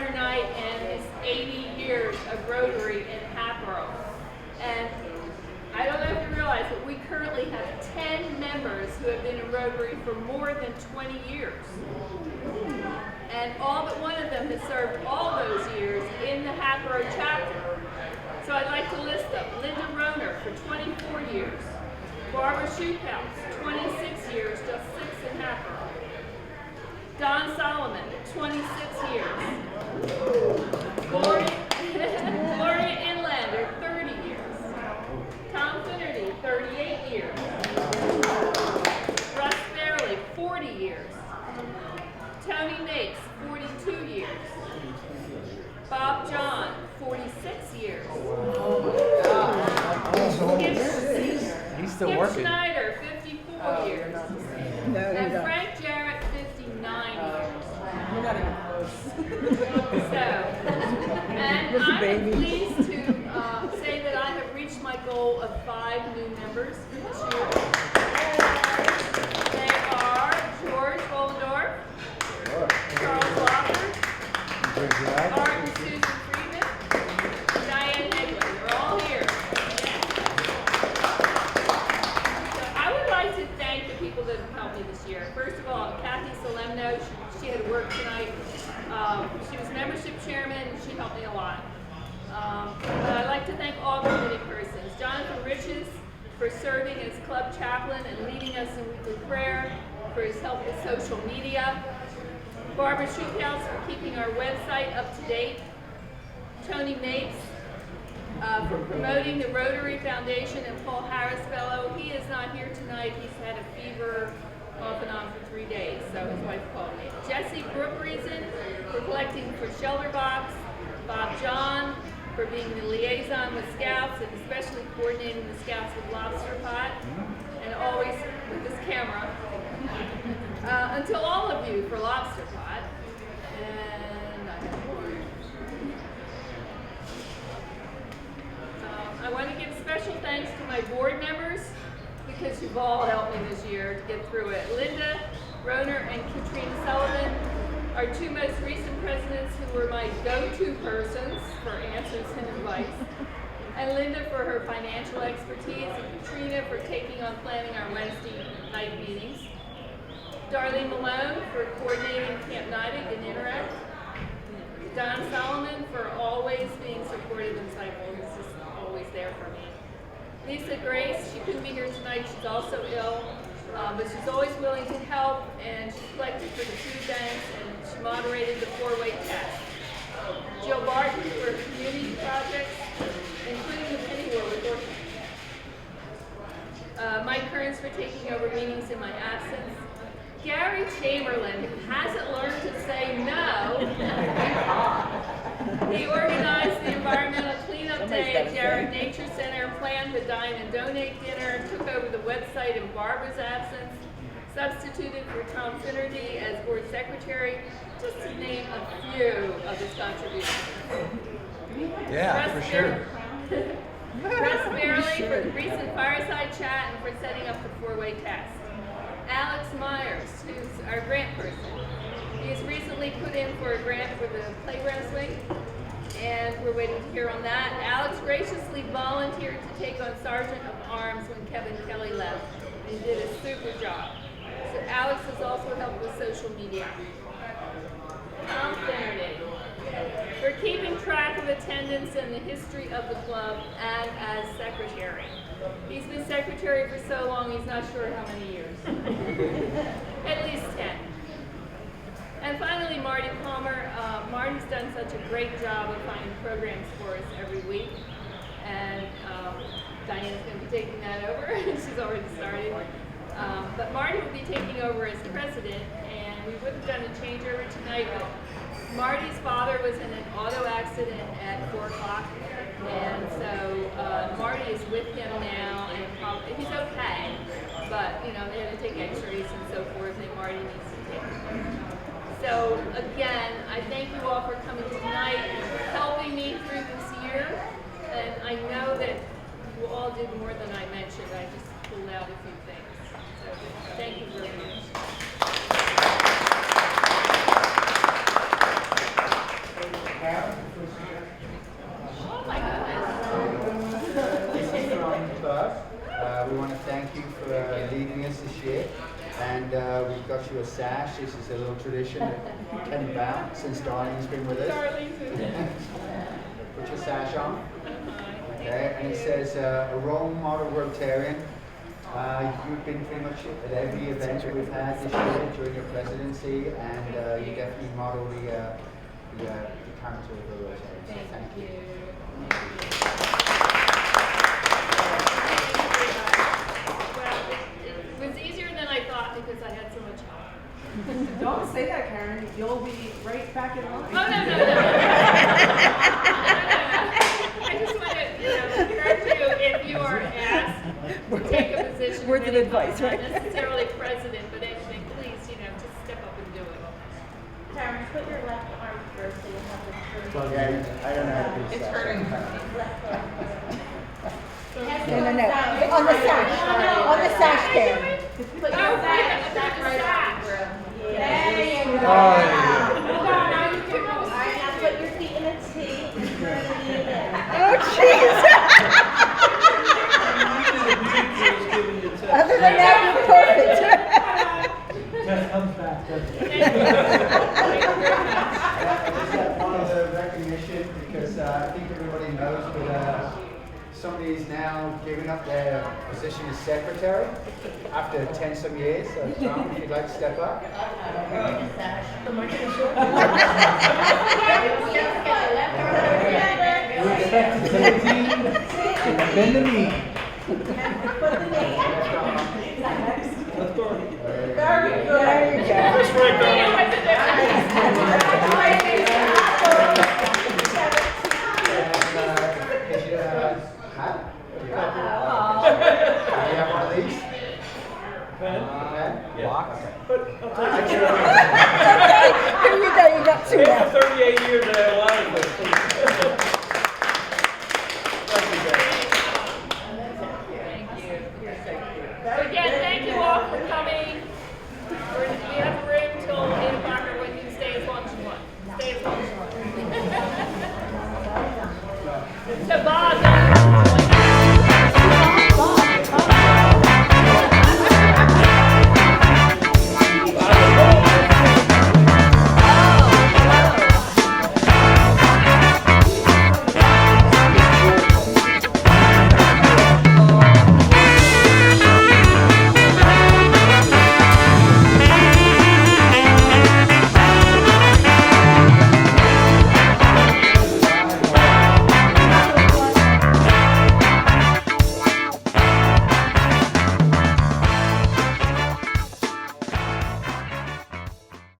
honor night and it's 80 years of Rotary in Hatboro. And I don't know if you realize, but we currently have 10 members who have been in Rotary for more than 20 years. And all but one of them has served all those years in the Hatboro chapter. So I'd like to list them. Linda Roner for 24 years. Barbara Schukaus, 26 years, just 6 in Hatboro. Don Solomon, 26 years. Gloria Inlander, 30 years. Tom Finnerty, 38 years. Russ Fairley, 40 years. Tony Makes, 42 years. Bob John, 46 years. He's still Skip working. Schneider, 54 years. And Frank Jarrett, 59 years. You're not even close. So, and I'm pleased to say that I have reached my goal of 5 new members this year. They are George Bollendorf, Charles Walker, Art and Susan Friedman, Diane Eglin. They're all here. So I would like to thank the people that have helped me this year. First of all, Kathy Salemno, she had to work tonight. She was membership chairman and she helped me a lot. But I'd like to thank all committee persons. Jonathan Riches for serving as club chaplain and leading us in weekly prayer, for his help with social media. Barbara Schukaus for keeping our website up to date. Tony Mapes for promoting the Rotary Foundation, and Paul Harris Fellow. He is not here tonight. He's had a fever off and on for 3 days, so his wife called me. Jesse Brookreason for collecting for Shelter Box. Bob John for being the liaison with Scouts and especially coordinating the Scouts with Lobster Pot, and always with this camera. Until all of you for Lobster Pot. And I have more. I want to give special thanks to my board members because you've all helped me this year to get through it. Linda Roner and Katrina Sullivan, our 2 most recent presidents who were my go-to persons for answers and advice. And Linda for her financial expertise, and Katrina for taking on planning our Wednesday night meetings. Darlene Malone for coordinating Camp Nidec and Interact. Don Solomon for always being supportive and insightful. He's just always there for me. Lisa Grace, she couldn't be here tonight. She's also ill, but she's always willing to help, and she collected for the food banks, and she moderated the 4-way test. Jill Barton for community projects, including the Pennyworth Orphanage. Mike Kearns for taking over meetings in my absence. Gary Chamberlain, who hasn't learned to say no. He organized the environmental cleanup day at Jarrett Nature Center, planned the Dine and Donate dinner, took over the website in Barbara's absence, substituted for Tom Finnerty as board secretary, just to name a few of his contributions. Yeah, for sure. Russ Fairley for the recent fireside chat and for setting up the 4-way test. Alex Myers, who's our grant person. He has recently put in for a grant for the playground swing, and we're waiting to hear on that. Alex graciously volunteered to take on Sergeant of Arms when Kevin Kelly left. He did a super job. So Alex has also helped with social media. Tom Finnerty for keeping track of attendance and the history of the club, and as secretary. He's been secretary for so long, he's not sure how many years. At least 10. And finally, Marty Palmer. Marty's done such a great job of finding programs for us every week. And Diane's going to be taking that over. She's already started. But Marty will be taking over as president, and we would have done a changeover tonight, but Marty's father was in an auto accident at 4 o'clock, and so Marty is with him now, and he's okay, but they had to take x-rays and so forth, and Marty needs to take them. So again, I thank you all for coming tonight and for helping me through this year, and I know that you all did more than I mentioned. I just pulled out a few things. So thank you very much. got you a sash. This is a little tradition that came about since Darlene's been with us. Put your sash on. Okay, and it says a role model Rotarian. You've been pretty much at every event that we've had this year during your presidency, and you definitely model the character of the Rotarian. So thank you. Well, it was easier than I thought because I had so much help. Don't say that, Karen. You'll be right back in line. Oh, no. I just want to encourage you, if you are asked to take a position, Words of advice, right? not necessarily president, but anything, please, just step up and do it. Karen, put your left arm first so you have the shirt. Well, yeah, I don't know how to do It's sash. hurting. Left arm first. No. On the sash. On the sash, Karen. Put Oh, your yeah, sash right right on. on. There you go. Oh, Alright, now put your feet in a T and turn it in. Oh, jeez. Other than that, you're perfect. Just comes back, doesn't it? Thank you. Is that part of the recognition? Because I think everybody knows, but somebody is now giving up their position as secretary after 10-some years. So, Tom, if you'd like to step up. We expect to see a team and bend the knee. Let's go. There you go. Hat? Do you have one of these? Pen? Lock. Okay, here you go. You got two now. 38 years that I allowed this. Again, thank you all for coming. We have room till 8 o'clock, or when you stay as long as you want. Stay as long as you want. So Bob